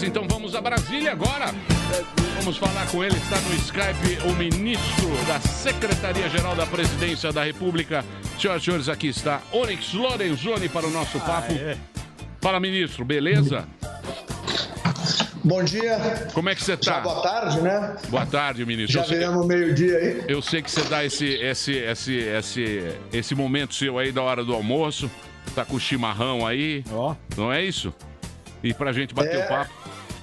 Então vamos a Brasília agora. Vamos falar com ele, está no Skype o ministro da Secretaria-Geral da Presidência da República. Senhoras e senhores, aqui está Onyx Lorenzoni para o nosso papo. Fala, ministro, beleza? Bom dia. Como é que você está? Já boa tarde, né? Boa tarde, ministro. Já viramos meio-dia aí. Eu sei que você dá esse momento seu aí da hora do almoço. Tá com o chimarrão aí. Não é isso? E pra gente bater o papo.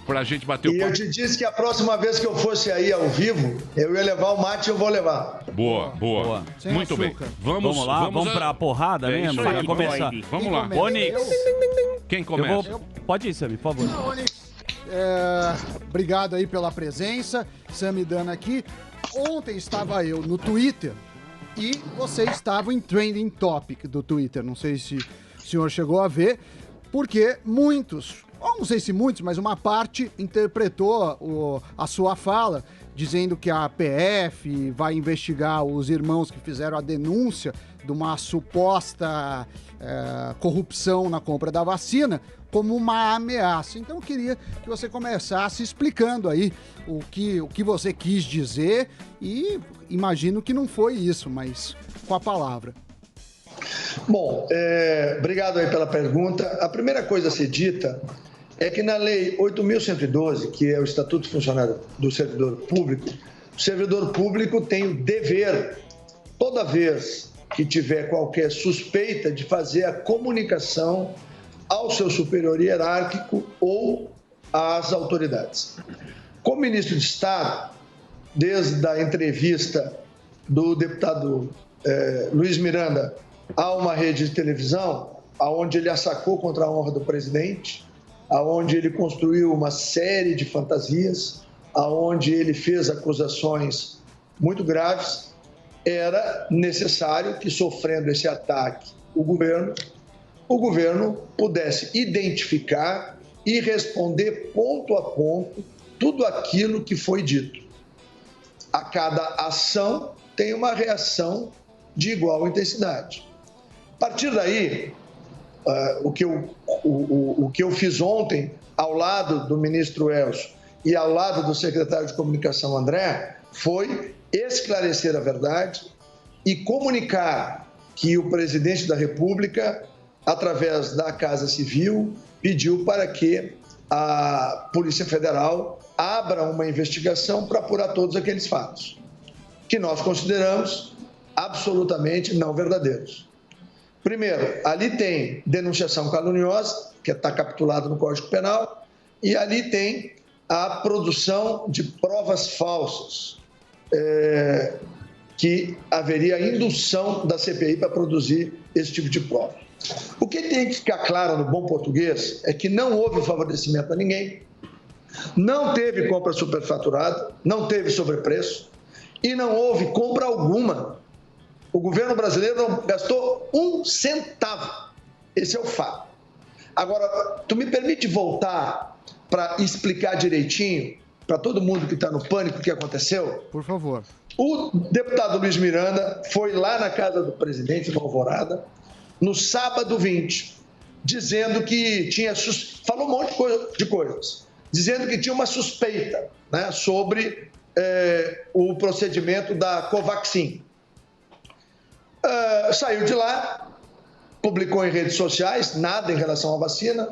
Pra gente bater o papo. E eu te disse que a próxima vez que eu fosse aí ao vivo, eu ia levar o mate e eu vou levar. Boa. Muito bem. Vamos lá, vamos pra porrada mesmo? Vai começar. Vamos lá. Onyx. Quem começa? Pode ir, Sammy, por favor. Onyx, obrigado aí pela presença. Sammy Dana aqui. Ontem estava eu no Twitter e você estava em Trending Topic do Twitter. Não sei se o senhor chegou a ver, porque muitos, ou não sei se muitos, mas uma parte interpretou a sua fala dizendo que a PF vai investigar os irmãos que fizeram a denúncia de uma suposta corrupção na compra da vacina como uma ameaça. Então eu queria que você começasse explicando aí o que você quis dizer e imagino que não foi isso, mas com a palavra. Bom, obrigado aí pela pergunta. A primeira coisa a ser dita é que na Lei 8.112, que é o Estatuto Funcionário do Servidor Público, o servidor público tem o dever, toda vez que tiver qualquer suspeita, de fazer a comunicação ao seu superior hierárquico ou às autoridades. Como ministro de Estado, desde a entrevista do deputado Luiz Miranda a uma rede de televisão, onde ele assacou contra a honra do presidente, aonde ele construiu uma série de fantasias, aonde ele fez acusações muito graves, era necessário que, sofrendo esse ataque, o governo pudesse identificar e responder ponto a ponto tudo aquilo que foi dito. A cada ação tem uma reação de igual intensidade. A partir daí, o que eu fiz ontem, ao lado do ministro Elcio e ao lado do secretário de Comunicação, André, foi esclarecer a verdade e comunicar que o presidente da República, através da Casa Civil, pediu para que a Polícia Federal abra uma investigação para apurar todos aqueles fatos, que nós consideramos absolutamente não verdadeiros. Primeiro, ali tem denunciação caluniosa, que está capitulado no Código Penal, e ali tem a produção de provas falsas, que haveria indução da CPI para produzir esse tipo de prova. O que tem que ficar claro no bom português é que não houve favorecimento a ninguém, não teve compra superfaturada, não teve sobrepreço e não houve compra alguma. O governo brasileiro não gastou um centavo. Esse é o fato. Agora, tu me permite voltar para explicar direitinho para todo mundo que está no pânico o que aconteceu? Por favor. O deputado Luiz Miranda foi lá na casa do presidente, no Alvorada, no sábado 20, dizendo que tinha... Falou um monte de coisas. Dizendo que tinha uma suspeita, né, sobre o procedimento da Covaxin. Saiu de lá, publicou em redes sociais, nada em relação à vacina,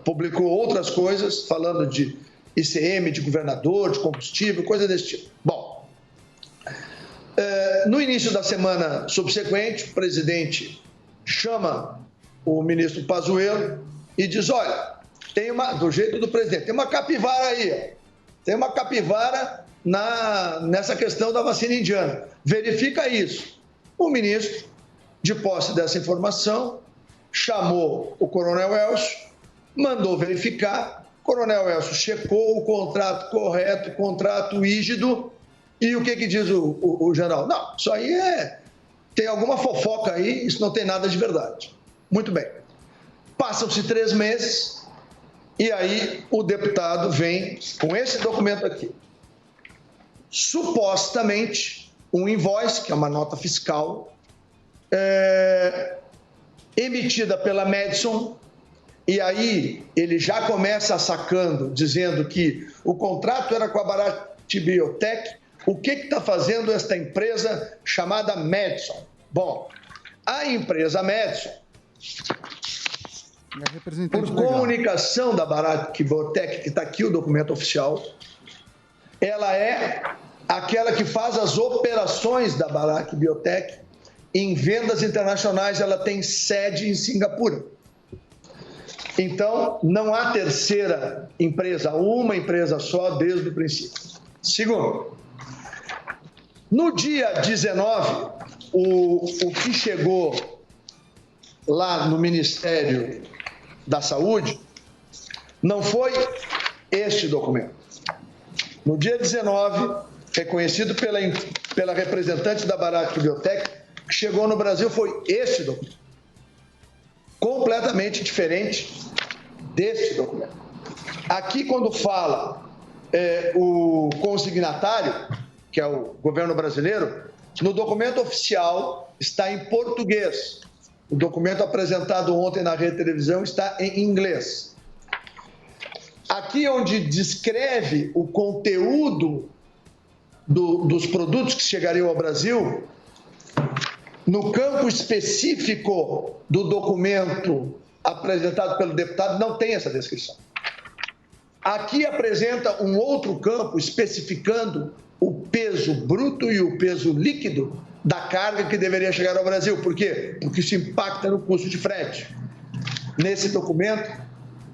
publicou outras coisas, falando de ICM, de governador, de combustível, coisa desse tipo. Bom, no início da semana subsequente, o presidente chama o ministro Pazuello e diz, olha, do jeito do presidente, tem uma capivara aí, tem uma capivara nessa questão da vacina indiana, verifica isso. O ministro, de posse dessa informação, chamou o coronel Elcio, mandou verificar, o coronel Elcio checou o contrato correto, contrato rígido, e o que diz o general? Não, isso aí tem alguma fofoca aí, isso não tem nada de verdade. Muito bem. Passam-se 3 meses, e aí o deputado vem com esse documento aqui. Supostamente, um invoice, que é uma nota fiscal, emitida pela Madison, E aí ele já começa sacando, dizendo que o contrato era com a Bharat Biotech. O que está fazendo esta empresa chamada Madison? Bom, a empresa Madison, por comunicação da Bharat Biotech, que está aqui o documento oficial, ela é aquela que faz as operações da Bharat Biotech em vendas internacionais. Ela tem sede em Singapura. Então, não há terceira empresa, uma empresa só desde o princípio. Segundo, no dia 19, o que chegou lá no Ministério da Saúde não foi este documento. No dia 19, reconhecido pela representante da Bharat Biotech, que chegou no Brasil foi este documento. Completamente diferente deste documento. Aqui, quando fala o consignatário, que é o governo brasileiro, no documento oficial está em português. O documento apresentado ontem na rede de televisão está em inglês. Aqui, onde descreve o conteúdo dos produtos que chegariam ao Brasil, no campo específico do documento apresentado pelo deputado, não tem essa descrição. Aqui apresenta um outro campo especificando o peso bruto e o peso líquido da carga que deveria chegar ao Brasil. Por quê? Porque isso impacta no custo de frete. Nesse documento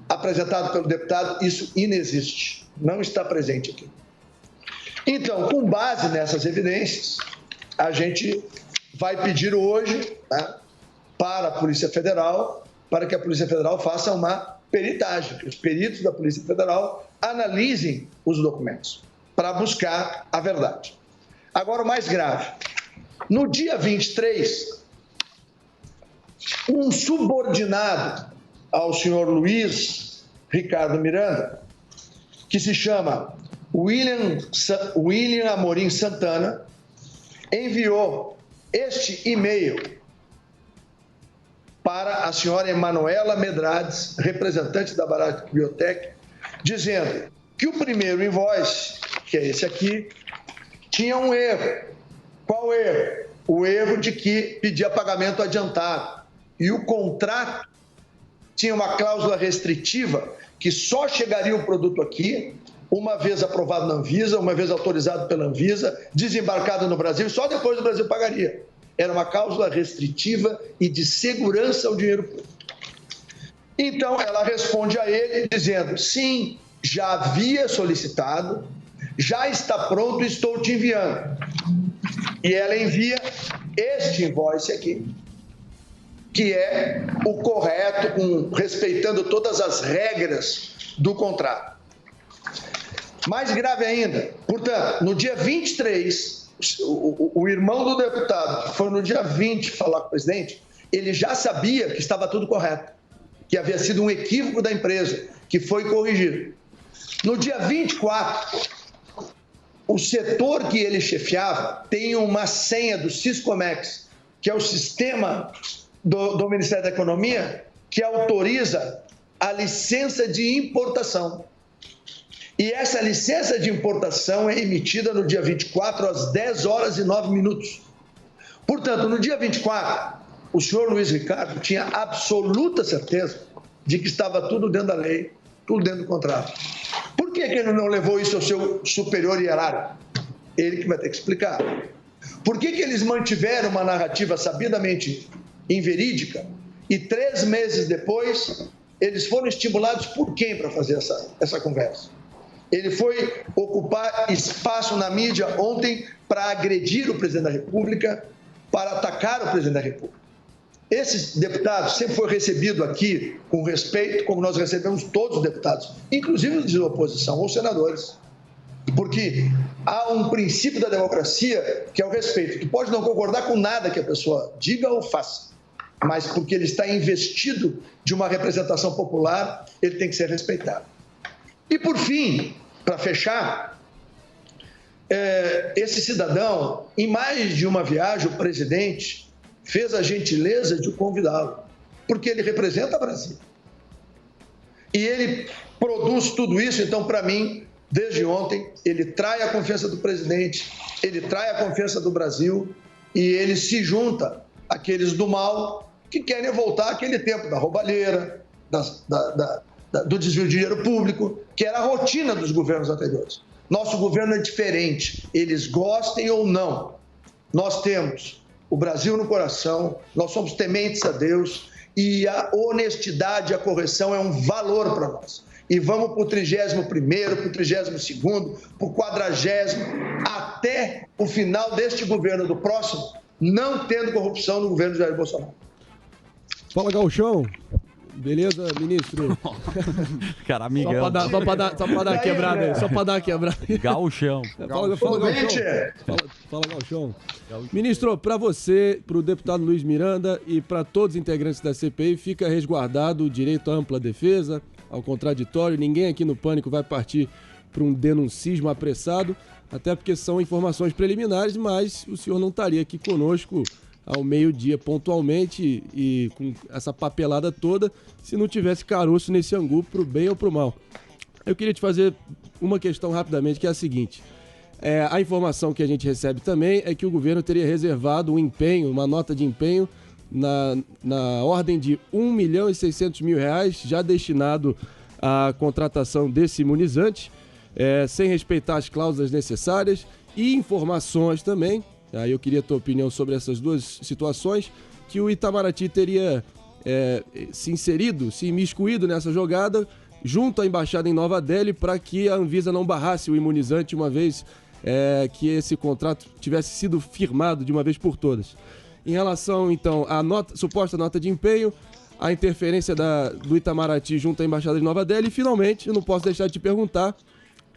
apresentado pelo deputado, isso inexiste, não está presente aqui. Então, com base nessas evidências, a gente vai pedir hoje, né, para a Polícia Federal, para que a Polícia Federal faça uma peritagem, que os peritos da Polícia Federal analisem os documentos para buscar a verdade. Agora, o mais grave. No dia 23, um subordinado ao senhor Luiz Ricardo Miranda, que se chama William Amorim Santana, enviou este e-mail para a senhora Emanuela Medrades, representante da Bharat Biotech, dizendo que o primeiro invoice, que é esse aqui, tinha um erro. Qual erro? O erro de que pedia pagamento adiantado. E o contrato tinha uma cláusula restritiva que só chegaria o produto aqui uma vez aprovado na Anvisa, uma vez autorizado pela Anvisa, desembarcado no Brasil, só depois o Brasil pagaria. Era uma cláusula restritiva e de segurança ao dinheiro público. Então, ela responde a ele dizendo, sim, já havia solicitado, já está pronto, estou te enviando. E ela envia este invoice aqui, que é o correto, respeitando todas as regras do contrato. Mais grave ainda, portanto, no dia 23, o irmão do deputado, que foi no dia 20 falar com o presidente, ele já sabia que estava tudo correto, que havia sido um equívoco da empresa, que foi corrigido. No dia 24, o setor que ele chefiava tem uma senha do Siscomex, que é o sistema do Ministério da Economia, que autoriza a licença de importação. E essa licença de importação é emitida no dia 24, às 10 horas e 9 minutos. Portanto, no dia 24, o senhor Luiz Ricardo tinha absoluta certeza de que estava tudo dentro da lei, tudo dentro do contrato. Por que ele não levou isso ao seu superior hierárquico? Ele que vai ter que explicar. Por que eles mantiveram uma narrativa sabidamente inverídica e 3 meses depois eles foram estimulados por quem para fazer essa conversa? Ele foi ocupar espaço na mídia ontem para agredir o presidente da República, para atacar o presidente da República. Esse deputado sempre foi recebido aqui com respeito, como nós recebemos todos os deputados, inclusive os de oposição ou senadores. Porque há um princípio da democracia que é o respeito. Tu pode não concordar com nada que a pessoa diga ou faça, mas porque ele está investido de uma representação popular, ele tem que ser respeitado. E, por fim, para fechar, esse cidadão, em mais de uma viagem, o presidente fez a gentileza de o convidá-lo, porque ele representa o Brasil. E ele produz tudo isso, então, para mim, desde ontem, ele trai a confiança do presidente, ele trai a confiança do Brasil e ele se junta àqueles do mal que querem voltar àquele tempo da roubalheira, do desvio de dinheiro público, que era a rotina dos governos anteriores. Nosso governo é diferente, eles gostem ou não. Nós temos o Brasil no coração, nós somos tementes a Deus e a honestidade e a correção é um valor para nós. E vamos para o 31º, para o 32º, para o 40º, até o final deste governo do próximo, não tendo corrupção no governo de Jair Bolsonaro. Fala, Gauchão. Beleza, ministro? Cara, amigão. Só pra dar quebrada aí. Só pra dar quebrada. Gauchão. Fala, Gauchão. Fala, Gauchão. Ministro, para você, para o deputado Luiz Miranda e para todos os integrantes da CPI, fica resguardado o direito à ampla defesa, ao contraditório. Ninguém aqui no Pânico vai partir para um denuncismo apressado, até porque são informações preliminares, mas o senhor não estaria aqui conosco ao meio-dia pontualmente e com essa papelada toda se não tivesse caroço nesse angu pro bem ou pro mal. Eu queria te fazer uma questão rapidamente, que é a seguinte. A informação que a gente recebe também é que o governo teria reservado um empenho, uma nota de empenho na ordem de R$1.600.000 já destinado à contratação desse imunizante, sem respeitar as cláusulas necessárias e informações também. Aí eu queria a tua opinião sobre essas duas situações, que o Itamaraty teria se imiscuído nessa jogada junto à embaixada em Nova Delhi para que a Anvisa não barrasse o imunizante uma vez que esse contrato tivesse sido firmado de uma vez por todas. Em relação, então, à suposta nota de empenho, a interferência do Itamaraty junto à embaixada de Nova Delhi, e finalmente, eu não posso deixar de te perguntar,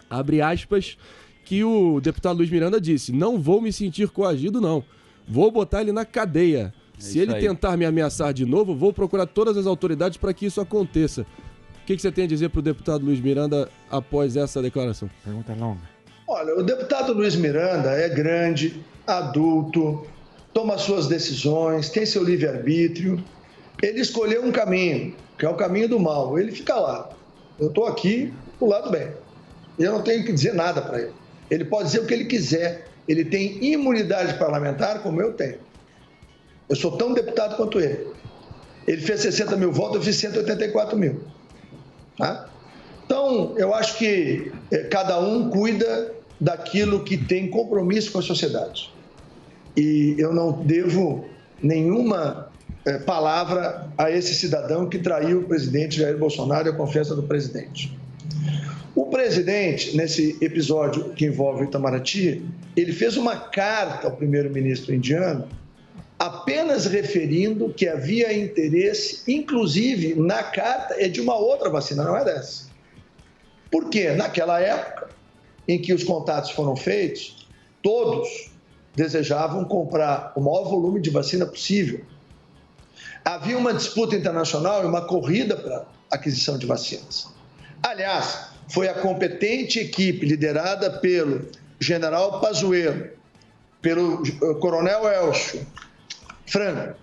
abre aspas, que o deputado Luiz Miranda disse: não vou me sentir coagido, não. Vou botar ele na cadeia. Se ele tentar me ameaçar de novo, vou procurar todas as autoridades para que isso aconteça. O que você tem a dizer para o deputado Luiz Miranda após essa declaração? Pergunta longa. Olha, o deputado Luiz Miranda é grande, adulto, toma suas decisões, tem seu livre-arbítrio. Ele escolheu um caminho, que é o caminho do mal. Ele fica lá. Eu estou aqui do lado bem. Eu não tenho que dizer nada para ele. Ele pode dizer o que ele quiser. Ele tem imunidade parlamentar como eu tenho. Eu sou tão deputado quanto ele. Ele fez 60 mil votos, eu fiz 184 mil. Tá? Então, eu acho que cada um cuida daquilo que tem compromisso com a sociedade. E eu não devo nenhuma palavra a esse cidadão que traiu o presidente Jair Bolsonaro e a confiança do presidente. O presidente, nesse episódio que envolve o Itamaraty, ele fez uma carta ao primeiro-ministro indiano apenas referindo que havia interesse, inclusive na carta é de uma outra vacina, não é dessa. Por quê? Naquela época em que os contatos foram feitos, todos desejavam comprar o maior volume de vacina possível. Havia uma disputa internacional e uma corrida para aquisição de vacinas. Aliás, foi a competente equipe liderada pelo general Pazuello, pelo coronel Elcio Franco,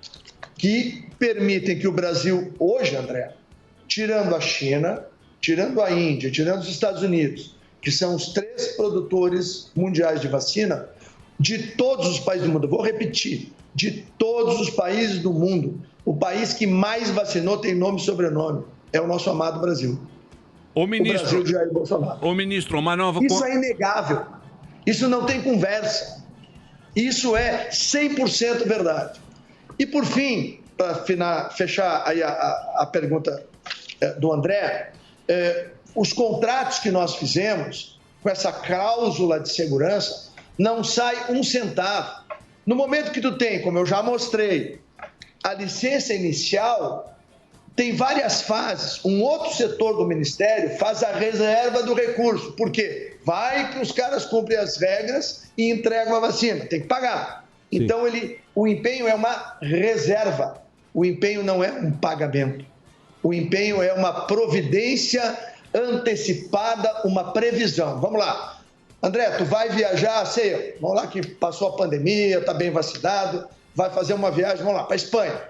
que permitem que o Brasil, hoje, André, tirando a China, tirando a Índia, tirando os Estados Unidos, que são os 3 produtores mundiais de vacina, de todos os países do mundo, vou repetir, de todos os países do mundo, o país que mais vacinou tem nome e sobrenome, é o nosso amado Brasil. O ministro, Brasil de Jair Bolsonaro. Ô ministro, uma nova... Isso é inegável. Isso não tem conversa. Isso é 100% verdade. E, por fim, para fechar aí a pergunta do André, os contratos que nós fizemos com essa cláusula de segurança não sai um centavo. No momento que tu tem, como eu já mostrei, a licença inicial... Tem várias fases. Um outro setor do Ministério faz a reserva do recurso. Por quê? Vai que os caras cumprem as regras e entregam a vacina. Tem que pagar. Sim. Então, o empenho é uma reserva. O empenho não é um pagamento. O empenho é uma providência antecipada, uma previsão. Vamos lá. André, tu vai viajar, sei, vamos lá que passou a pandemia, está bem vacinado, vai fazer uma viagem, vamos lá, para a Espanha.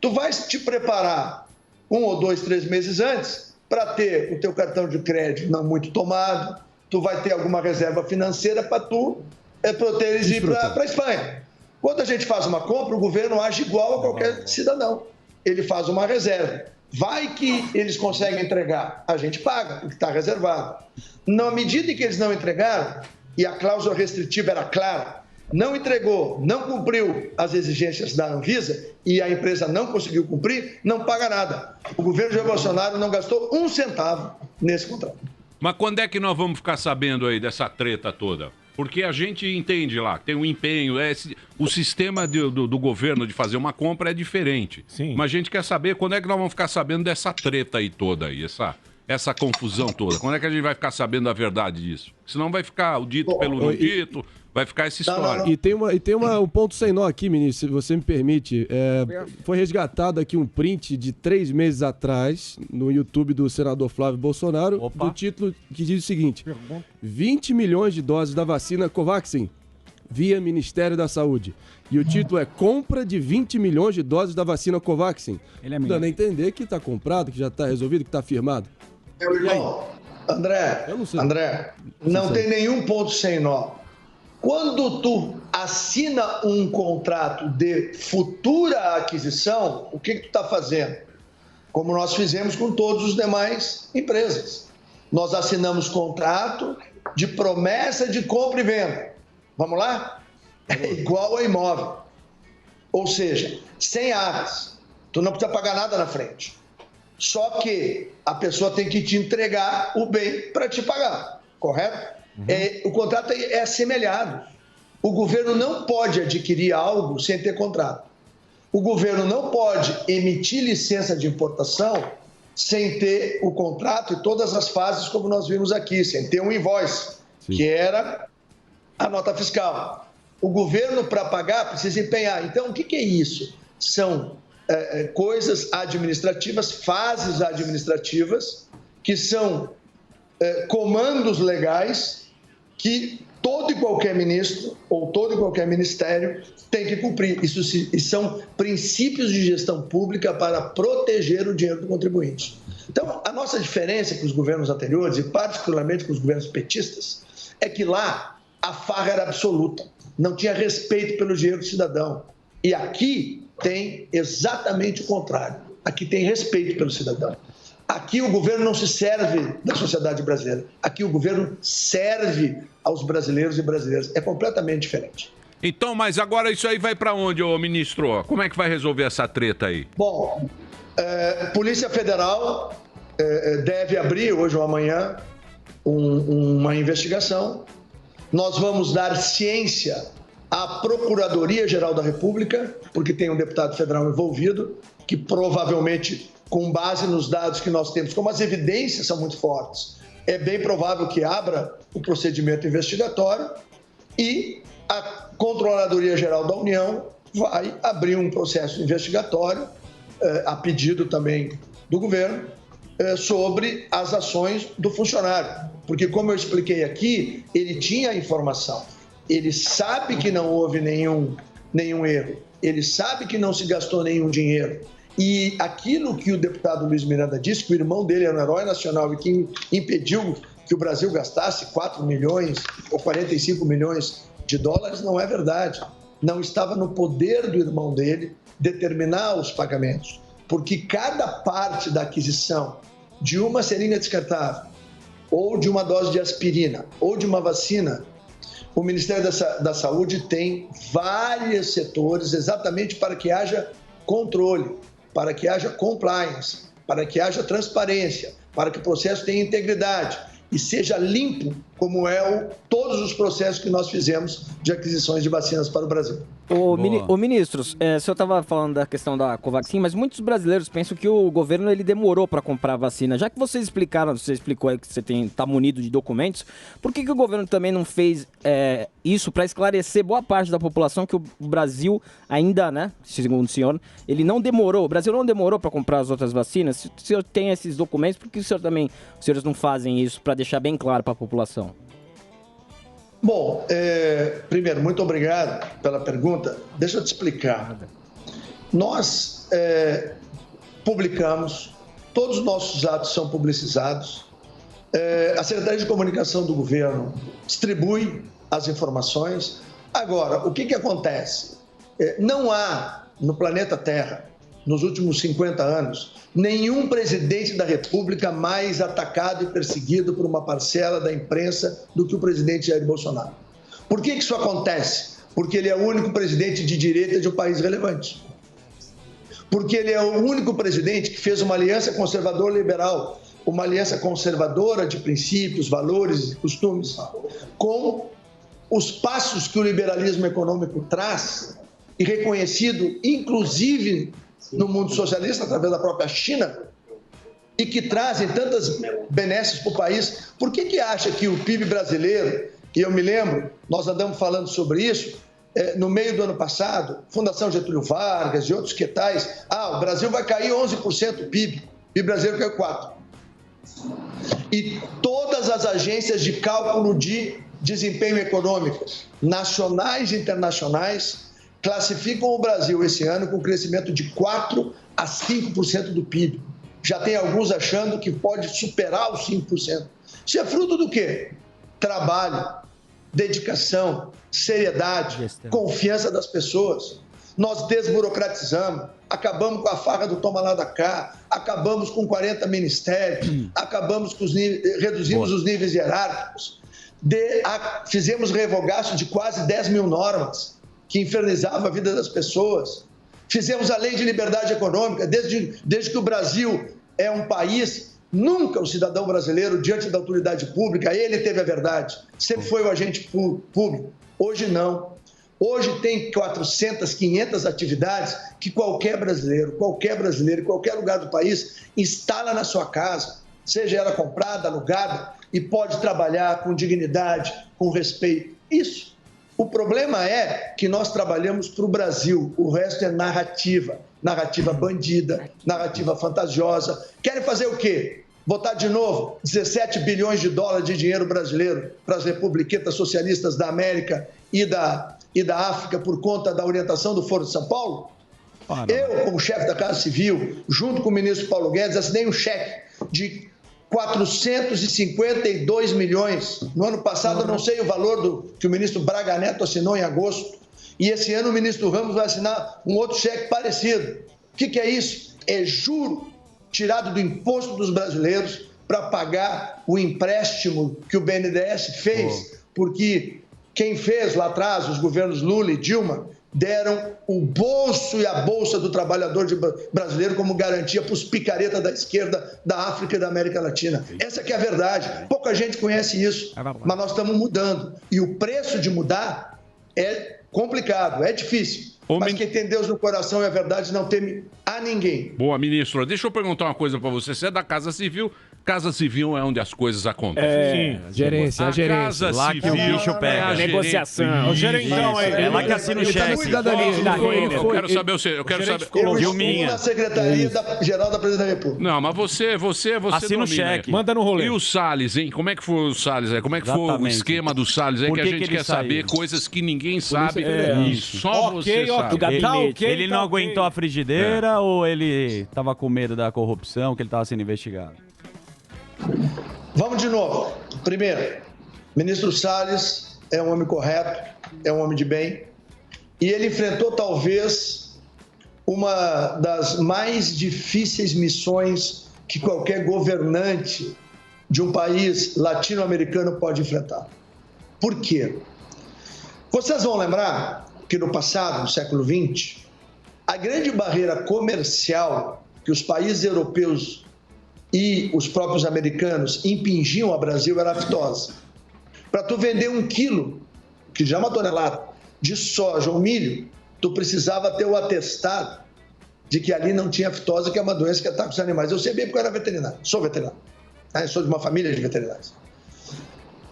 Tu vais te preparar 1 ou 2, 3 meses antes para ter o teu cartão de crédito não muito tomado, tu vai ter alguma reserva financeira para tu proteres ir para a Espanha. Quando a gente faz uma compra, o governo age igual a qualquer cidadão. Ele faz uma reserva. Vai que eles conseguem entregar, a gente paga, porque está reservado. Na medida em que eles não entregaram, e a cláusula restritiva era clara, não entregou, não cumpriu as exigências da Anvisa e a empresa não conseguiu cumprir, não paga nada. O governo Jair Bolsonaro não gastou um centavo nesse contrato. Mas quando é que nós vamos ficar sabendo aí dessa treta toda? Porque a gente entende lá, tem um empenho, o sistema do governo de fazer uma compra é diferente. Sim. Mas a gente quer saber quando é que nós vamos ficar sabendo dessa treta aí toda aí, essa confusão toda. Quando é que a gente vai ficar sabendo da verdade disso? Senão vai ficar o dito pelo não dito, vai ficar essa história. E tem um ponto sem nó aqui, ministro, se você me permite. Foi resgatado aqui um print de 3 meses atrás, no YouTube do senador Flávio Bolsonaro, do título que diz o seguinte: 20 milhões de doses da vacina Covaxin via Ministério da Saúde. E o título é Compra de 20 milhões de doses da vacina Covaxin. Dando a entender que está comprado, que já está resolvido, que está firmado. Meu irmão, André, não tem nenhum ponto sem nó. Quando tu assina um contrato de futura aquisição, o que tu está fazendo? Como nós fizemos com todas as demais empresas. Nós assinamos contrato de promessa de compra e venda. Vamos lá? É igual a imóvel. Ou seja, sem atas. Tu não precisa pagar nada na frente. Só que a pessoa tem que te entregar o bem para te pagar, correto? O contrato é assemelhado. O governo não pode adquirir algo sem ter contrato. O governo não pode emitir licença de importação sem ter o contrato e todas as fases, como nós vimos aqui, sem ter um invoice, que era a nota fiscal. O governo, para pagar, precisa empenhar. Então, o que é isso? São coisas administrativas, fases administrativas, que são comandos legais que todo e qualquer ministro ou todo e qualquer ministério tem que cumprir. Isso são princípios de gestão pública para proteger o dinheiro do contribuinte. Então, a nossa diferença com os governos anteriores, e particularmente com os governos petistas, é que lá a farra era absoluta, não tinha respeito pelo dinheiro do cidadão. E aqui tem exatamente o contrário. Aqui tem respeito pelo cidadão. Aqui o governo não se serve da sociedade brasileira. Aqui o governo serve aos brasileiros e brasileiras. É completamente diferente. Então, mas agora isso aí vai para onde, ô ministro? Como é que vai resolver essa treta aí? Bom, Polícia Federal deve abrir hoje ou amanhã uma investigação. Nós vamos dar ciência à Procuradoria-Geral da República, porque tem um deputado federal envolvido, que provavelmente, com base nos dados que nós temos, como as evidências são muito fortes, é bem provável que abra o procedimento investigatório e a Controladoria-Geral da União vai abrir um processo investigatório, a pedido também do governo, sobre as ações do funcionário. Porque, como eu expliquei aqui, ele tinha a informação, ele sabe que não houve nenhum erro, ele sabe que não se gastou nenhum dinheiro. E aquilo que o deputado Luiz Miranda disse, que o irmão dele era um herói nacional e que impediu que o Brasil gastasse 4 milhões ou 45 milhões de dólares, não é verdade. Não estava no poder do irmão dele determinar os pagamentos, porque cada parte da aquisição de uma seringa descartável, ou de uma dose de aspirina, ou de uma vacina, o Ministério da Saúde tem vários setores exatamente para que haja controle, para que haja compliance, para que haja transparência, para que o processo tenha integridade e seja limpo, como todos os processos que nós fizemos de aquisições de vacinas para o Brasil. Ô ministros, o senhor estava falando da questão da Covaxin, mas muitos brasileiros pensam que o governo ele demorou para comprar a vacina. Já que você explicou aí que você está munido de documentos, por que o governo também não fez isso para esclarecer boa parte da população que o Brasil ainda, né, segundo o senhor, o Brasil não demorou para comprar as outras vacinas? Se o senhor tem esses documentos, por que os senhores não fazem isso para deixar bem claro para a população? Bom, primeiro, muito obrigado pela pergunta. Deixa eu te explicar. Nós publicamos todos os nossos atos são publicizados. A Secretaria de Comunicação do governo distribui as informações. Agora, o que acontece? Não há no planeta Terra, nos últimos 50 anos, nenhum presidente da República mais atacado e perseguido por uma parcela da imprensa do que o presidente Jair Bolsonaro. Por que isso acontece? Porque ele é o único presidente de direita de um país relevante. Porque ele é o único presidente que fez uma aliança conservador-liberal, uma aliança conservadora de princípios, valores e costumes, com os passos que o liberalismo econômico traz, e reconhecido, inclusive, no mundo socialista, através da própria China, e que trazem tantas benesses para o país. Por que acha que o PIB brasileiro, e eu me lembro, nós andamos falando sobre isso, no meio do ano passado, Fundação Getúlio Vargas e outros que tais, o Brasil vai cair 11% o PIB, e o brasileiro caiu 4%. E todas as agências de cálculo de desempenho econômico, nacionais e internacionais, classificam o Brasil esse ano com crescimento de 4% a 5% do PIB. Já tem alguns achando que pode superar os 5%. Isso é fruto do quê? Trabalho, dedicação, seriedade, confiança das pessoas. Nós desburocratizamos, acabamos com a farra do toma lá da cá, acabamos com 40 ministérios, acabamos com reduzimos os níveis hierárquicos, fizemos revogaço de quase 10 mil normas que infernizava a vida das pessoas. Fizemos a lei de liberdade econômica, desde que o Brasil é um país, nunca o cidadão brasileiro, diante da autoridade pública, ele teve a verdade, sempre foi o agente público. Hoje não. Hoje tem 400, 500 atividades que qualquer brasileiro, em qualquer lugar do país, instala na sua casa, seja ela comprada, alugada, e pode trabalhar com dignidade, com respeito. Isso. O problema é que nós trabalhamos para o Brasil, o resto é narrativa bandida, narrativa fantasiosa. Querem fazer o quê? Botar de novo 17 bilhões de dólares de dinheiro brasileiro para as republiquetas socialistas da América e da África por conta da orientação do Foro de São Paulo? Eu, como chefe da Casa Civil, junto com o ministro Paulo Guedes, assinei um cheque de 452 milhões. No ano passado, eu não sei o valor que o ministro Braga Neto assinou em agosto. E esse ano o ministro Ramos vai assinar um outro cheque parecido. O que é isso? É juro tirado do imposto dos brasileiros para pagar o empréstimo que o BNDES fez, porque quem fez lá atrás, os governos Lula e Dilma, deram o bolso e a bolsa do trabalhador brasileiro como garantia para os picaretas da esquerda da África e da América Latina. Essa que é a verdade. Pouca gente conhece isso, mas nós estamos mudando. E o preço de mudar é complicado, é difícil. Mas quem tem Deus no coração e a verdade não teme a ninguém. Boa, ministro. Deixa eu perguntar uma coisa para você. Você é da Casa Civil. Casa Civil é onde as coisas acontecem. Sim, gerência, a gerência. Lá que o bicho pega. Negociação. O gerentão aí. É lá que assina o cheque. Eu quero saber o seu. Eu quero saber. Eu estou na Secretaria-Geral da Presidência da República. Não, mas você assina o cheque. Manda no rolê. E o Salles, hein? Como é que foi o Salles aí? Como é que foi o esquema do Salles aí? Que a gente quer saber coisas que ninguém sabe. Só você sabe. Ele não aguentou a frigideira ou ele estava com medo da corrupção, que ele estava sendo investigado? Vamos de novo. Primeiro, ministro Salles é um homem correto, é um homem de bem, e ele enfrentou talvez uma das mais difíceis missões que qualquer governante de um país latino-americano pode enfrentar. Por quê? Vocês vão lembrar que no passado, no século XX, a grande barreira comercial que os países europeus e os próprios americanos impingiam ao Brasil era a fitose. Para tu vender 1 quilo, que já é uma tonelada, de soja ou milho, tu precisava ter o atestado de que ali não tinha fitose, que é uma doença que ataca os animais. Eu sei bem porque eu era veterinário, sou veterinário. Sou de uma família de veterinários.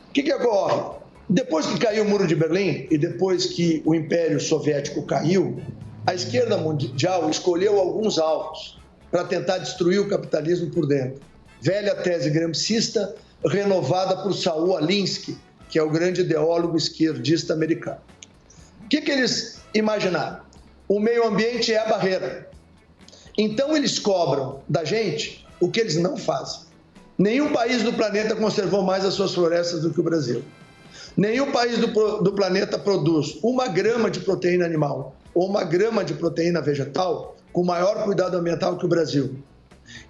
O que ocorre? Depois que caiu o Muro de Berlim e depois que o Império Soviético caiu, a esquerda mundial escolheu alguns alvos para tentar destruir o capitalismo por dentro. Velha tese gramscista, renovada por Saul Alinsky, que é o grande ideólogo esquerdista americano. O que eles imaginaram? O meio ambiente é a barreira. Então eles cobram da gente o que eles não fazem. Nenhum país do planeta conservou mais as suas florestas do que o Brasil. Nenhum país do planeta produz 1 grama de proteína animal ou 1 grama de proteína vegetal com maior cuidado ambiental que o Brasil.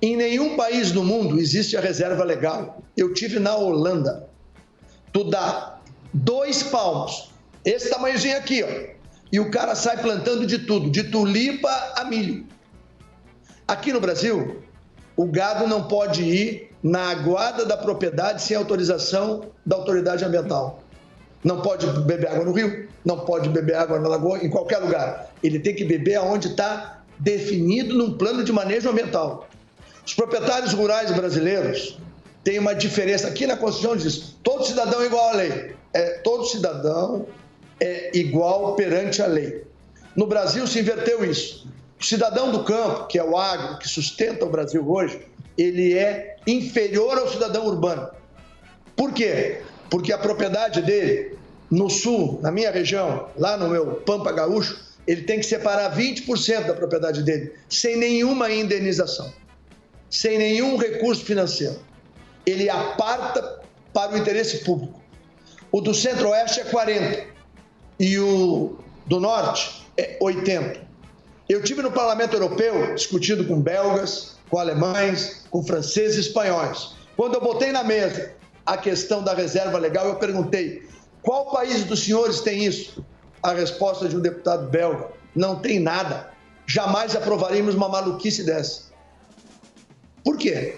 Em nenhum país do mundo existe a reserva legal. Eu tive na Holanda. Tu dá 2 palmos, esse tamanhozinho aqui, ó, e o cara sai plantando de tudo, de tulipa a milho. Aqui no Brasil, o gado não pode ir na aguada da propriedade sem autorização da autoridade ambiental. Não pode beber água no rio, não pode beber água na lagoa, em qualquer lugar. Ele tem que beber aonde está definido num plano de manejo ambiental. Os proprietários rurais brasileiros têm uma diferença. Aqui na Constituição diz, todo cidadão é igual à lei. Todo cidadão é igual perante a lei. No Brasil se inverteu isso. O cidadão do campo, que é o agro, que sustenta o Brasil hoje, ele é inferior ao cidadão urbano. Por quê? Porque a propriedade dele, no sul, na minha região, lá no meu Pampa Gaúcho, ele tem que separar 20% da propriedade dele, sem nenhuma indenização, sem nenhum recurso financeiro. Ele aparta para o interesse público. O do Centro-Oeste é 40% e o do Norte é 80%. Eu tive no Parlamento Europeu discutindo com belgas, com alemães, com franceses e espanhóis. Quando eu botei na mesa a questão da reserva legal, eu perguntei, qual país dos senhores tem isso? A resposta de um deputado belga, não tem nada. Jamais aprovaríamos uma maluquice dessa. Por quê?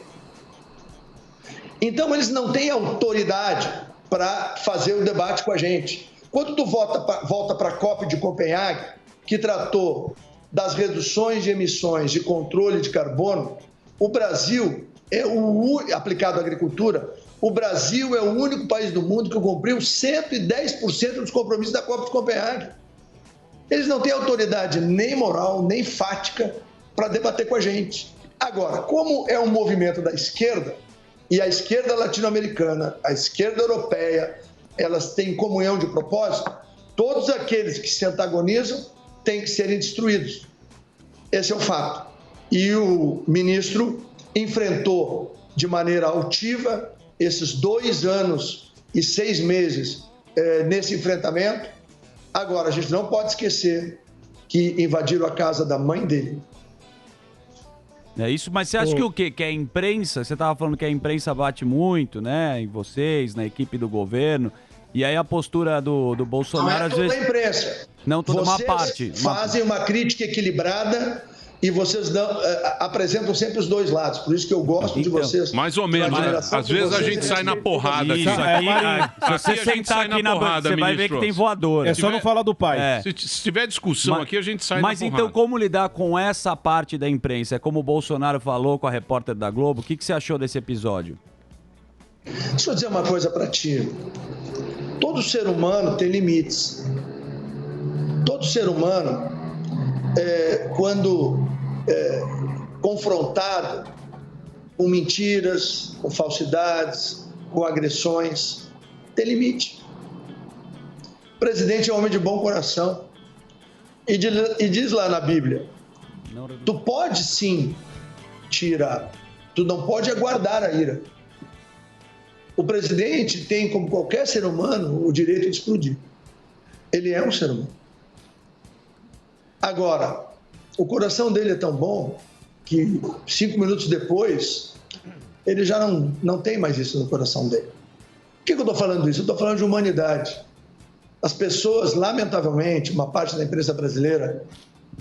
Então eles não têm autoridade para fazer o debate com a gente. Quando tu volta para a COP de Copenhague, que tratou das reduções de emissões de controle de carbono, o Brasil aplicado à agricultura, o Brasil é o único país do mundo que cumpriu 110% dos compromissos da COP de Copenhague. Eles não têm autoridade nem moral, nem fática para debater com a gente. Agora, como é um movimento da esquerda, e a esquerda latino-americana, a esquerda europeia, elas têm comunhão de propósito, todos aqueles que se antagonizam têm que serem destruídos. Esse é o fato. E o ministro enfrentou de maneira altiva esses 2 anos e 6 meses nesse enfrentamento. Agora, a gente não pode esquecer que invadiram a casa da mãe dele. É isso, mas você acha que o quê? Que a imprensa, você estava falando que a imprensa bate muito, né, em vocês, na equipe do governo, e aí a postura do Bolsonaro... Não é toda a imprensa. Não toda uma vocês parte. Fazem uma crítica equilibrada e vocês apresentam sempre os 2 lados. Por isso que eu gosto de vocês. Mais ou menos, né? Às vezes a gente sai na porrada. Isso, aqui, se você sentar aqui na porrada, você vai ver que tem voador. É só não falar do pai. Se tiver discussão aqui, a gente sai na porrada. Mas então, como lidar com essa parte da imprensa? É como o Bolsonaro falou com a repórter da Globo. O que você achou desse episódio? Deixa eu dizer uma coisa para ti. Todo ser humano tem limites. Todo ser humano, quando confrontado com mentiras, com falsidades, com agressões, tem limite. O presidente é um homem de bom coração. E diz lá na Bíblia, tu pode sim te irar, tu não pode aguardar a ira. O presidente tem, como qualquer ser humano, o direito de explodir. Ele é um ser humano. Agora, o coração dele é tão bom que 5 minutos depois, ele já não tem mais isso no coração dele. Por que eu estou falando isso? Eu estou falando de humanidade. As pessoas, lamentavelmente, uma parte da imprensa brasileira,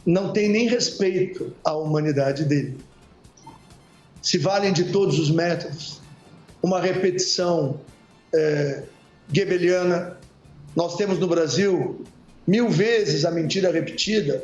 não tem nem respeito à humanidade dele. Se valem de todos os métodos. Uma repetição goebbeliana. Nós temos no Brasil 1000 vezes a mentira repetida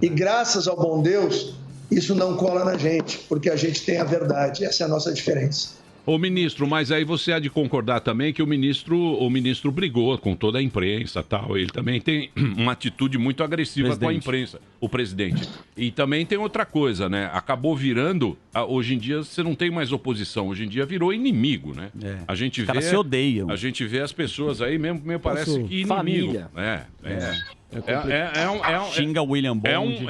e graças ao bom Deus isso não cola na gente, porque a gente tem a verdade. Essa é a nossa diferença. Ô ministro, mas aí você há de concordar também que o ministro brigou com toda a imprensa e tal. Ele também tem uma atitude muito agressiva com a imprensa, o presidente. E também tem outra coisa, né? Acabou virando, hoje em dia você não tem mais oposição, hoje em dia virou inimigo, né? A gente Os caras se odeiam. A gente vê as pessoas aí mesmo parece que inimigo. Família. Xinga William Bond.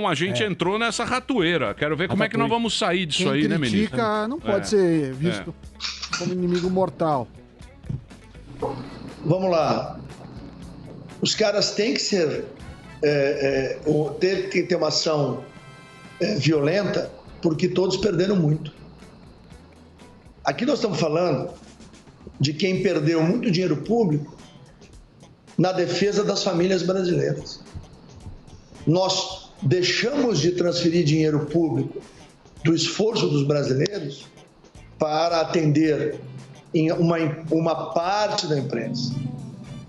A gente entrou nessa ratoeira. Quero ver como é que nós vamos sair disso aí, né, ministro? Critica não pode ser visto como inimigo mortal. Vamos lá. Os caras têm que ser... ter que ter uma ação violenta, porque todos perderam muito. Aqui nós estamos falando de quem perdeu muito dinheiro público na defesa das famílias brasileiras. Nós deixamos de transferir dinheiro público do esforço dos brasileiros para atender uma parte da imprensa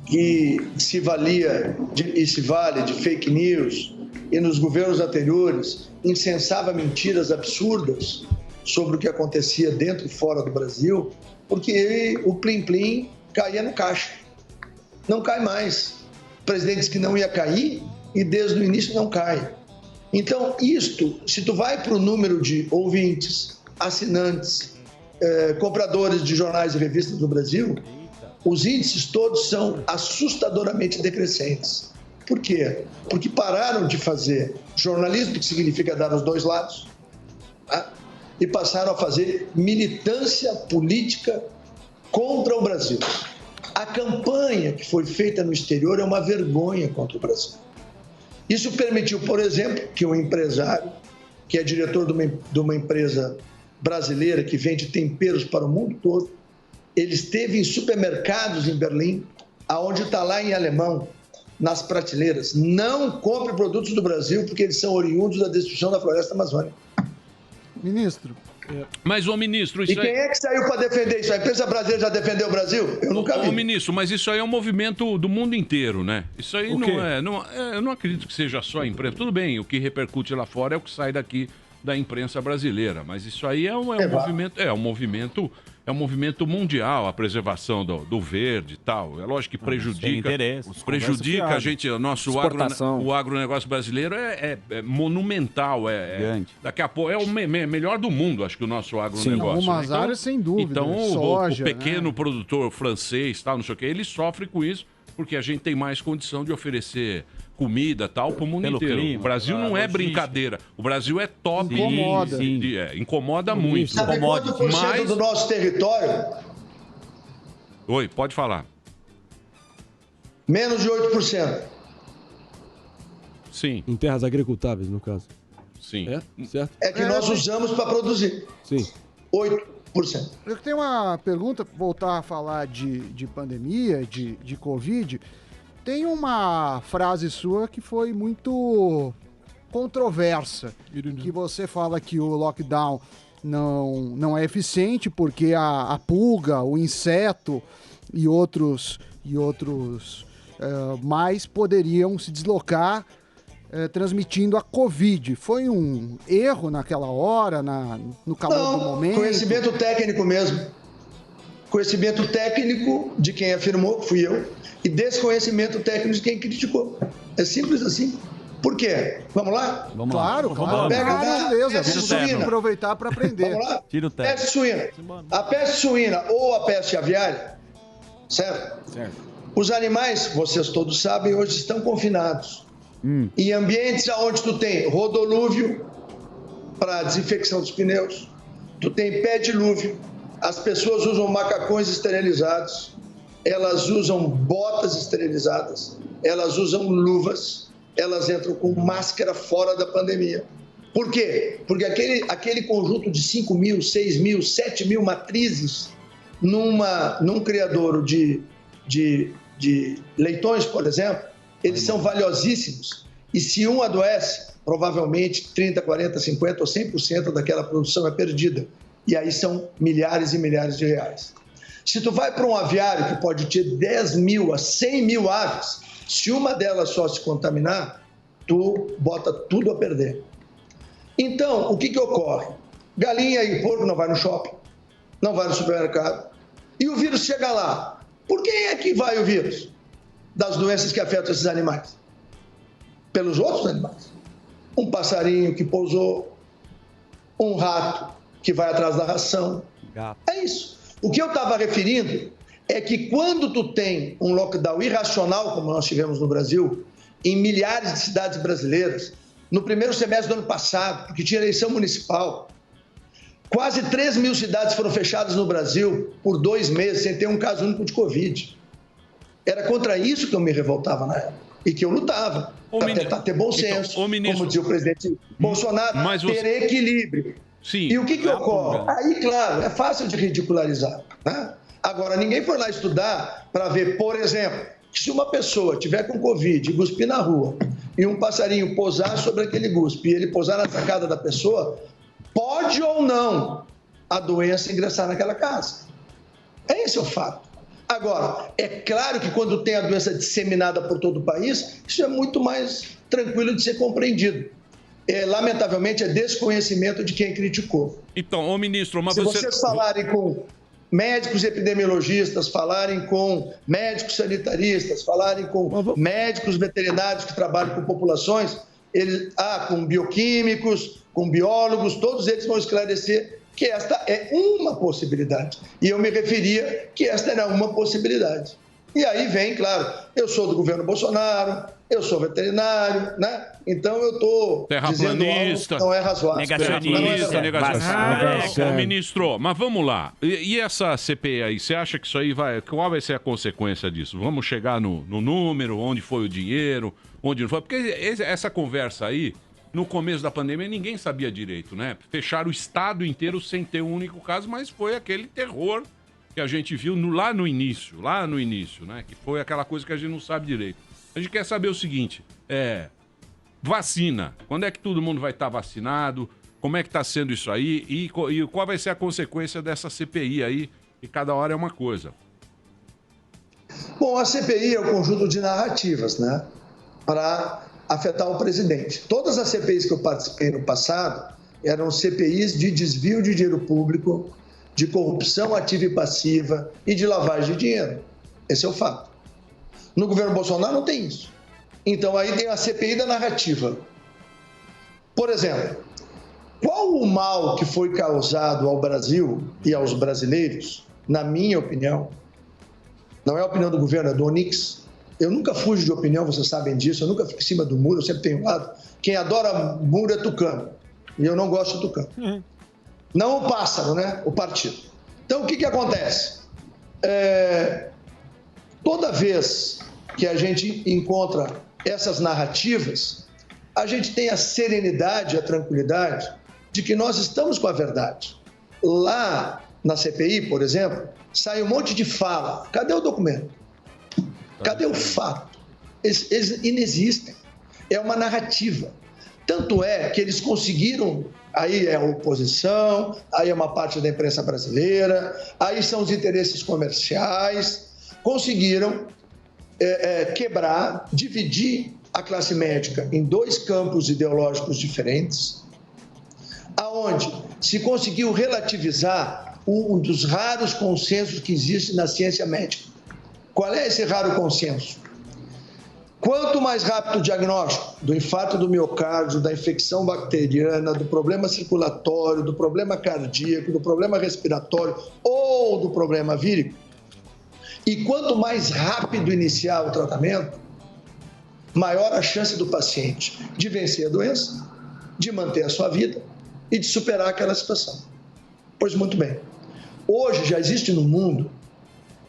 que se valia e se vale de fake news e nos governos anteriores incensava mentiras absurdas sobre o que acontecia dentro e fora do Brasil, porque o plim-plim caía no caixa. Não cai mais. O presidente disse que não ia cair e desde o início não cai. Então, se tu vai para o número de ouvintes, assinantes, compradores de jornais e revistas do Brasil, os índices todos são assustadoramente decrescentes. Por quê? Porque pararam de fazer jornalismo, que significa dar os dois lados, e passaram a fazer militância política contra o Brasil. A campanha que foi feita no exterior é uma vergonha contra o Brasil. Isso permitiu, por exemplo, que um empresário, que é diretor de uma empresa brasileira que vende temperos para o mundo todo, ele esteve em supermercados em Berlim, aonde está lá em alemão, nas prateleiras. Não compre produtos do Brasil, porque eles são oriundos da destruição da floresta amazônica. Ministro. Mas, ô ministro... E quem é que saiu para defender isso? A imprensa brasileira já defendeu o Brasil? Eu nunca vi. Ô ministro, mas isso aí é um movimento do mundo inteiro, né? Isso aí eu não acredito que seja só a imprensa. Tudo bem, o que repercute lá fora é o que sai daqui da imprensa brasileira, mas isso aí é um movimento mundial, a preservação do verde e tal. É lógico que prejudica a gente, o agronegócio brasileiro é monumental, daqui a pouco é o melhor do mundo, acho que o nosso agronegócio. Em algumas áreas, sem dúvida. Então, soja, o pequeno produtor francês, tal, não sei o que, ele sofre com isso, porque a gente tem mais condição de oferecer comida tal para o mundo inteiro. Clima, o Brasil não é brincadeira. O Brasil é top. Incomoda. Incomoda muito. Sabe quanto por cento do nosso território? Oi, pode falar. Menos de 8%. Sim. Em terras agricultáveis, no caso. Sim. Certo? É que nós usamos para produzir. Sim. 8%. Eu tenho uma pergunta, voltar a falar de pandemia, de Covid. Tem uma frase sua que foi muito controversa, que você fala que o lockdown não é eficiente porque a pulga, o inseto e outros mais poderiam se deslocar transmitindo a Covid. Foi um erro naquela hora, no calor do momento? Conhecimento técnico mesmo. Conhecimento técnico de quem afirmou, fui eu, e desconhecimento técnico de quem criticou. É simples assim. Por quê? Vamos lá? Vamos claro. Pega peste suína. Aproveitar para aprender. Vamos lá? Peste suína. A peste suína ou a peste aviária, certo? Os animais, vocês todos sabem, hoje estão confinados. Em ambientes onde tu tem rodolúvio para desinfecção dos pneus, tu tem pé dilúvio, as pessoas usam macacões esterilizados, elas usam botas esterilizadas, elas usam luvas, elas entram com máscara fora da pandemia. Por quê? Porque aquele conjunto de 5 mil, 6 mil, 7 mil matrizes num criadouro de leitões, por exemplo, eles são valiosíssimos. E se um adoece, provavelmente 30%, 40%, 50% ou 100% daquela produção é perdida. E aí são milhares e milhares de reais. Se tu vai para um aviário que pode ter 10 mil a 100 mil aves, se uma delas só se contaminar, tu bota tudo a perder. Então, o que ocorre? Galinha e porco não vai no shopping, não vai no supermercado. E o vírus chega lá. Por quem é que vai o vírus? Das doenças que afetam esses animais? Pelos outros animais. Um passarinho que pousou, um rato que vai atrás da ração. É isso. O que eu estava referindo é que quando tu tem um lockdown irracional, como nós tivemos no Brasil, em milhares de cidades brasileiras no primeiro semestre do ano passado, porque tinha eleição municipal. Quase 3 mil cidades foram fechadas no Brasil por 2 meses, sem ter um caso único de Covid. Era contra isso que eu me revoltava na época e que eu lutava, para tentar ter bom senso, como dizia o presidente Bolsonaro, ter equilíbrio. Sim, e o que ocorre? Aí, claro, é fácil de ridicularizar, né? Agora, ninguém foi lá estudar para ver, por exemplo, que se uma pessoa tiver com Covid e cuspir na rua e um passarinho pousar sobre aquele guspe e ele pousar na sacada da pessoa, pode ou não a doença ingressar naquela casa. Esse é o fato. Agora, é claro que quando tem a doença disseminada por todo o país, isso é muito mais tranquilo de ser compreendido. Lamentavelmente, é desconhecimento de quem criticou. Então, ô ministro, mas se vocês falarem com médicos epidemiologistas, falarem com médicos sanitaristas, falarem com médicos veterinários que trabalham com populações, com bioquímicos, com biólogos, todos eles vão esclarecer que esta é uma possibilidade. E eu me referia que esta era uma possibilidade. E aí vem, claro, eu sou do governo Bolsonaro, eu sou veterinário, né? Então eu estou dizendo algo que não é razoável. Negacionista. Ministro, mas vamos lá. E essa CPI aí, você acha que isso aí vai... Qual vai ser a consequência disso? Vamos chegar no número, onde foi o dinheiro, onde não foi? Porque essa conversa aí, no começo da pandemia, ninguém sabia direito, né? Fecharam o estado inteiro sem ter um único caso, mas foi aquele terror que a gente viu lá no início, né? Que foi aquela coisa que a gente não sabe direito. A gente quer saber o seguinte, vacina. Quando é que todo mundo vai estar vacinado? Como é que está sendo isso aí? E qual vai ser a consequência dessa CPI aí? E cada hora é uma coisa. Bom, a CPI é um conjunto de narrativas, né? Para afetar o presidente. Todas as CPIs que eu participei no passado eram CPIs de desvio de dinheiro público, de corrupção ativa e passiva e de lavagem de dinheiro. Esse é o fato. No governo Bolsonaro não tem isso. Então aí tem a CPI da narrativa. Por exemplo, qual o mal que foi causado ao Brasil e aos brasileiros, na minha opinião, não é a opinião do governo, é do Onix. Eu nunca fujo de opinião, vocês sabem disso, eu nunca fico em cima do muro, eu sempre tenho um lado. Quem adora muro é tucano, e eu não gosto de tucano. Não o pássaro, né? O partido. Então, o que acontece? Toda vez que a gente encontra essas narrativas, a gente tem a serenidade, a tranquilidade de que nós estamos com a verdade. Lá na CPI, por exemplo, sai um monte de fala. Cadê o documento? Cadê o fato? Eles inexistem. É uma narrativa. Tanto é que eles conseguiram, aí é a oposição, aí é uma parte da imprensa brasileira, aí são os interesses comerciais, conseguiram quebrar, dividir a classe médica em 2 campos ideológicos diferentes, aonde se conseguiu relativizar um dos raros consensos que existe na ciência médica. Qual é esse raro consenso? Quanto mais rápido o diagnóstico do infarto do miocárdio, da infecção bacteriana, do problema circulatório, do problema cardíaco, do problema respiratório ou do problema vírico, e quanto mais rápido iniciar o tratamento, maior a chance do paciente de vencer a doença, de manter a sua vida e de superar aquela situação. Pois muito bem. Hoje já existe no mundo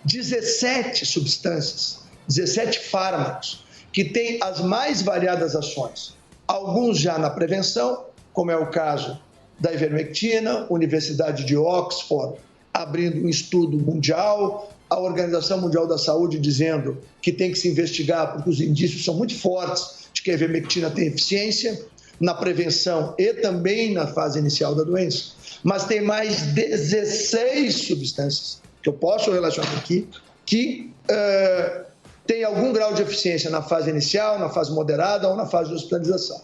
17 substâncias, 17 fármacos, que têm as mais variadas ações. Alguns já na prevenção, como é o caso da ivermectina, Universidade de Oxford abrindo um estudo mundial, a Organização Mundial da Saúde dizendo que tem que se investigar porque os indícios são muito fortes de que a ivermectina tem eficiência na prevenção e também na fase inicial da doença. Mas tem mais 16 substâncias que eu posso relacionar aqui, que tem algum grau de eficiência na fase inicial, na fase moderada ou na fase de hospitalização.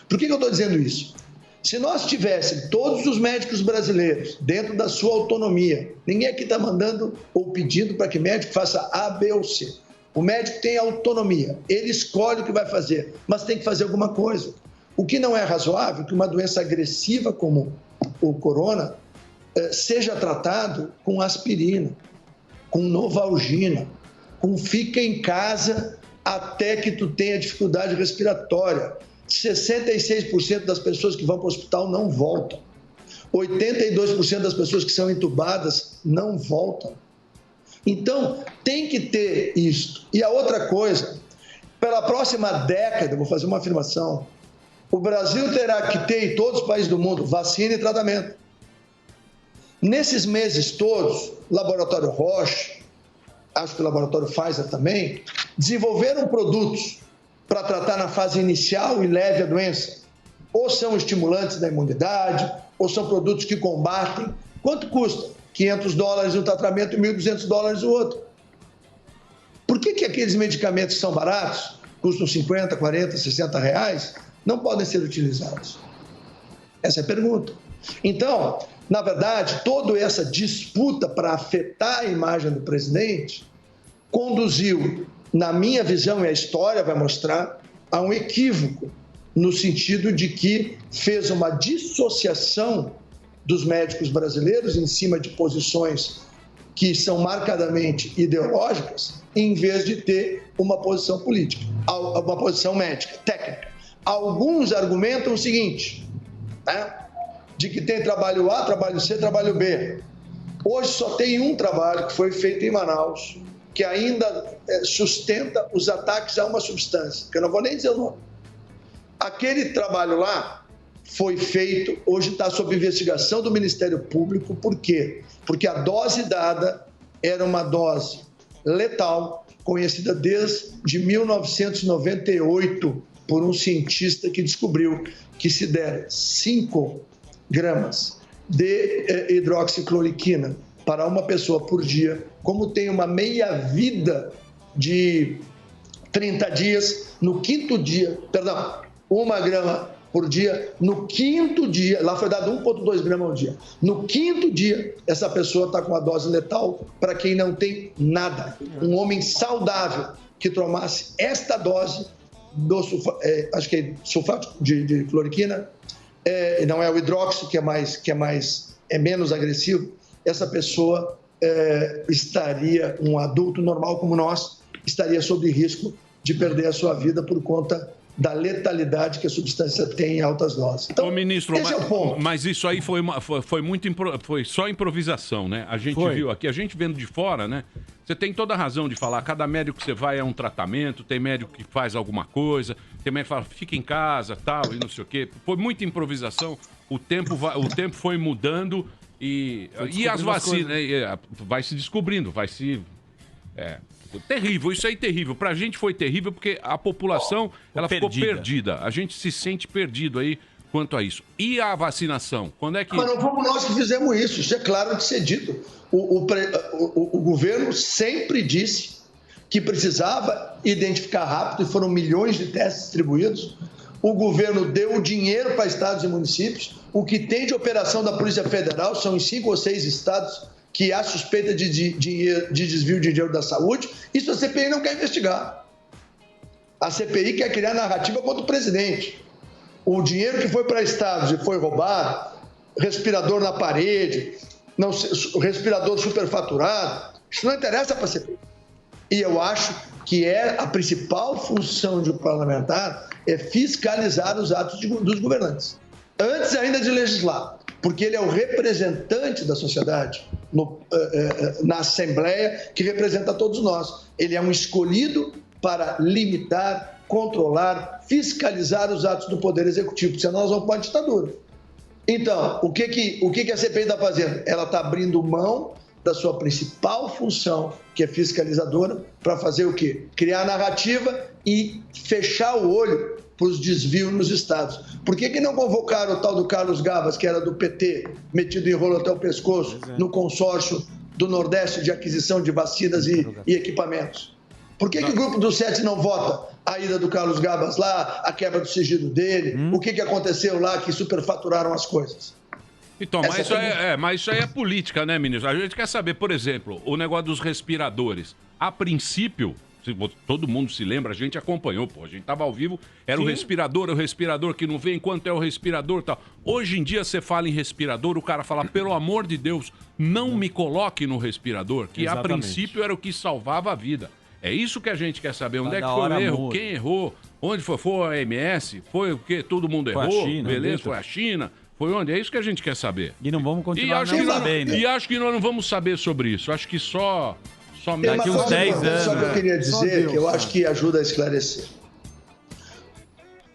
Por que eu estou dizendo isso? Se nós tivéssemos todos os médicos brasileiros dentro da sua autonomia, ninguém aqui está mandando ou pedindo para que o médico faça A, B ou C. O médico tem autonomia, ele escolhe o que vai fazer, mas tem que fazer alguma coisa. O que não é razoável é que uma doença agressiva como o corona seja tratado com aspirina, com novalgina, com fica em casa até que tu tenha dificuldade respiratória. 66% das pessoas que vão para o hospital não voltam. 82% das pessoas que são entubadas não voltam. Então, tem que ter isso. E a outra coisa, pela próxima década, vou fazer uma afirmação, o Brasil terá que ter, em todos os países do mundo, vacina e tratamento. Nesses meses todos, o Laboratório Roche, acho que o Laboratório Pfizer também, desenvolveram produtos para tratar na fase inicial e leve a doença. Ou são estimulantes da imunidade, ou são produtos que combatem. Quanto custa? $500 um tratamento e $1.200 o outro. Por que aqueles medicamentos que são baratos, custam 50, 40, 60 reais, não podem ser utilizados? Essa é a pergunta. Então, na verdade, toda essa disputa para afetar a imagem do presidente conduziu, na minha visão, e a história vai mostrar, a um equívoco, no sentido de que fez uma dissociação dos médicos brasileiros em cima de posições que são marcadamente ideológicas, em vez de ter uma posição política, uma posição médica, técnica. Alguns argumentam o seguinte, né? De que tem trabalho A, trabalho C, trabalho B. Hoje só tem um trabalho que foi feito em Manaus, que ainda sustenta os ataques a uma substância, que eu não vou nem dizer o nome. Aquele trabalho lá foi feito, hoje está sob investigação do Ministério Público. Por quê? Porque a dose dada era uma dose letal, conhecida desde 1998 por um cientista que descobriu que se der 5 gramas de hidroxicloroquina para uma pessoa por dia, como tem uma meia-vida de 30 dias, no quinto dia, 1 grama por dia, no quinto dia, lá foi dado 1,2 gramas ao dia, no quinto dia, essa pessoa está com a dose letal para quem não tem nada. Um homem saudável que tomasse esta dose do acho que é sulfato de cloroquina, não é o hidróxido, que é menos agressivo, essa pessoa estaria, um adulto normal como nós, estaria sob risco de perder a sua vida por conta da letalidade que a substância tem em altas doses. Então, ministro, esse é o ponto. Mas isso aí foi só improvisação, né? A gente viu aqui, a gente vendo de fora, né? Você tem toda a razão de falar, cada médico que você vai é um tratamento, tem médico que faz alguma coisa, tem médico que fala, fica em casa, tal, e não sei o quê. Foi muita improvisação, o tempo foi mudando e as vacinas, vai se descobrindo, vai se... terrível, isso aí terrível. Pra gente foi terrível porque a população ficou perdida. A gente se sente perdido aí quanto a isso. E a vacinação? Quando é que... Mas não fomos nós que fizemos isso. Isso é claro de ser dito. O governo sempre disse que precisava identificar rápido e foram milhões de testes distribuídos. O governo deu o dinheiro para estados e municípios. O que tem de operação da Polícia Federal são em 5 ou 6 estados que há suspeita de desvio de dinheiro da saúde. Isso a CPI não quer investigar. A CPI quer criar narrativa contra o presidente. O dinheiro que foi para estados e foi roubado, respirador na parede, respirador superfaturado, isso não interessa para a CPI. E eu acho que a principal função de um parlamentar é fiscalizar os atos dos governantes. Antes ainda de legislar, porque ele é o representante da sociedade na Assembleia, que representa todos nós. Ele é um escolhido para limitar, controlar, fiscalizar os atos do Poder Executivo, senão nós vamos para uma ditadura. Então, o que a CPI está fazendo? Ela está abrindo mão da sua principal função, que é fiscalizadora, para fazer o quê? Criar narrativa e fechar o olho para os desvios nos estados. Por que não convocaram o tal do Carlos Gabas, que era do PT, metido em rolo até o pescoço, no consórcio do Nordeste de aquisição de vacinas e equipamentos? Por que o grupo do 7 não vota a ida do Carlos Gabas lá, a quebra do sigilo dele? O que aconteceu lá que superfaturaram as coisas? Então, mas isso aí é política, né, ministro? A gente quer saber, por exemplo, o negócio dos respiradores. A princípio, todo mundo se lembra, a gente acompanhou, a gente estava ao vivo, era o respirador que não vem, quanto é o respirador e tal. Hoje em dia você fala em respirador, o cara fala, pelo amor de Deus, não me coloque no respirador, que a princípio era o que salvava a vida. É isso que a gente quer saber. Onde é que Cada foi o hora erro? muda. Quem errou? Onde foi? Foi a OMS? Foi o quê? Todo mundo Foi a errou? China, Beleza? isso. Foi a China? Foi onde? É isso que a gente quer saber. E não vamos E continuar acho, não que sabendo. e acho que nós não vamos saber sobre isso. Acho que só Tem uma daqui uns coisa 10 importante só que eu anos. queria Só dizer, Deus que eu sabe. acho que ajuda a esclarecer.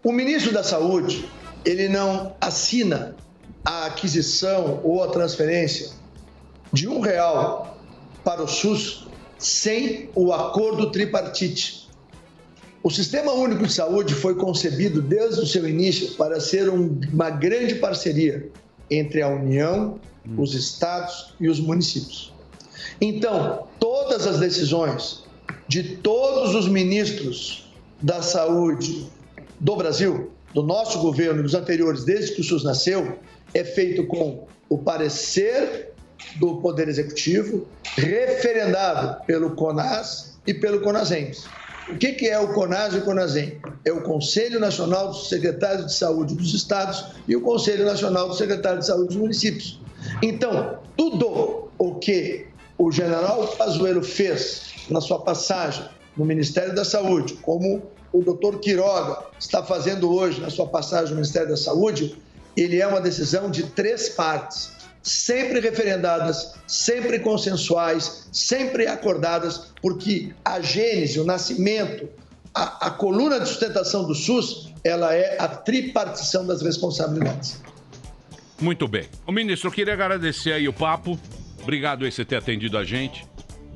O ministro da Saúde, ele não assina a aquisição ou a transferência de R$1 para o SUS sem o acordo tripartite. O Sistema Único de Saúde foi concebido desde o seu início para ser uma grande parceria entre a União, os estados e os municípios. Então, todas as decisões de todos os ministros da saúde do Brasil, do nosso governo e dos anteriores, desde que o SUS nasceu, é feito com o parecer do Poder Executivo, referendado pelo CONAS e pelo CONASEMS. O que é o CONAS e o CONASEM? É o Conselho Nacional dos Secretários de Saúde dos Estados e o Conselho Nacional dos Secretários de Saúde dos Municípios. Então, tudo o que o general Pazuello fez na sua passagem no Ministério da Saúde, como o doutor Quiroga está fazendo hoje na sua passagem no Ministério da Saúde, ele é uma decisão de 3 partes, sempre referendadas, sempre consensuais, sempre acordadas, porque a gênese, o nascimento, a coluna de sustentação do SUS, ela é a tripartição das responsabilidades. Muito bem. Ô, ministro, eu queria agradecer aí o papo. Obrigado aí por você ter atendido a gente.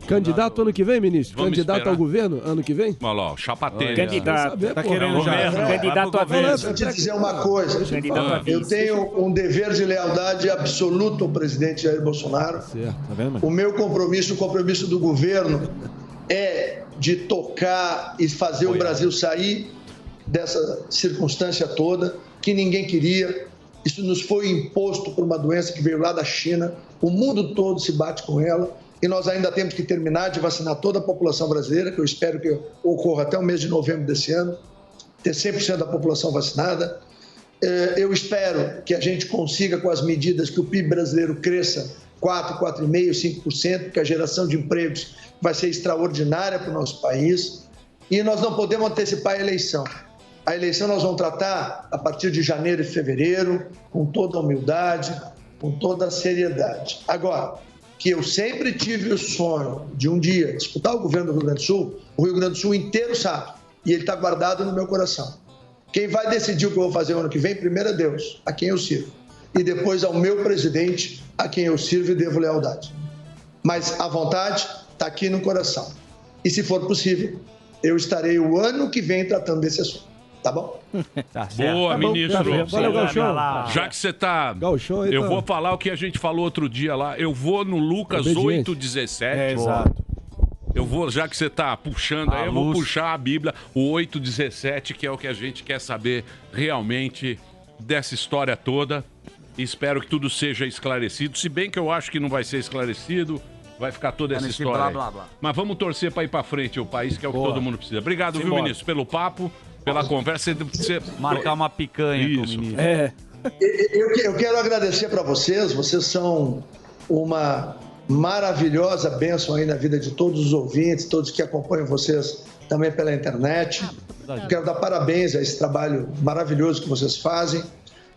Candidato ano que vem, ministro? Vamos Candidato esperar. ao governo ano que vem? Olha lá, o chapateiro. Candidato. Saber, Tá pô. querendo já. Candidato a vice. Deixa eu te dizer uma coisa. Candidato a Eu vice. tenho um dever de lealdade absoluto ao presidente Jair Bolsonaro. Certo. Tá vendo, mano? O meu compromisso, o compromisso do governo é de tocar e fazer o Brasil sair dessa circunstância toda que ninguém queria. Isso nos foi imposto por uma doença que veio lá da China. O mundo todo se bate com ela. E nós ainda temos que terminar de vacinar toda a população brasileira, que eu espero que ocorra até o mês de novembro desse ano, ter 100% da população vacinada. Eu espero que a gente consiga, com as medidas, que o PIB brasileiro cresça 4, 4,5%, 5%, que a geração de empregos vai ser extraordinária para o nosso país. E nós não podemos antecipar a eleição. A eleição nós vamos tratar a partir de janeiro e fevereiro, com toda a humildade, com toda a seriedade. Agora, que eu sempre tive o sonho de um dia disputar o governo do Rio Grande do Sul, o Rio Grande do Sul inteiro sabe, e ele está guardado no meu coração. Quem vai decidir o que eu vou fazer o ano que vem, primeiro é Deus, a quem eu sirvo, e depois ao meu presidente, a quem eu sirvo e devo lealdade. Mas a vontade está aqui no coração. E se for possível, eu estarei o ano que vem tratando desse assunto. Tá bom? Tá certo. Boa, Tá bom, ministro. tá bom. Valeu, Gauchão. Já que você tá... Gauchão aí eu tá- vou falar o que a gente falou outro dia lá. Eu vou no Lucas Obediente. 8,17. Exato. Eu vou, já que você tá puxando aí, A eu vou luz. puxar a Bíblia, o 8,17, que é o que a gente quer saber realmente dessa história toda. Espero que tudo seja esclarecido. Se bem que eu acho que não vai ser esclarecido, vai ficar toda essa nesse história blá, aí. blá, blá. Mas vamos torcer para ir para frente, o país que é o que Boa. todo mundo precisa. Obrigado, viu, Simbora. ministro, pelo papo, pela conversa. Você... Marcar uma picanha com o Isso. ministro. Eu quero agradecer para vocês. Vocês são uma maravilhosa bênção aí na vida de todos os ouvintes, todos que acompanham vocês também pela internet. Eu quero dar parabéns a esse trabalho maravilhoso que vocês fazem.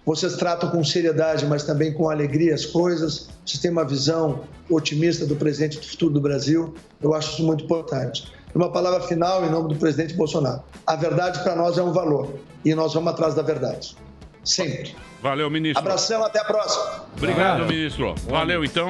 Vocês tratam com seriedade, mas também com alegria as coisas. Vocês têm uma visão otimista do presente e do futuro do Brasil. Eu acho isso muito importante. Uma palavra final em nome do presidente Bolsonaro. A verdade para nós é um valor e nós vamos atrás da verdade. Sempre. Valeu, ministro. Abração, até a próxima. Obrigado, ministro. Valeu, então.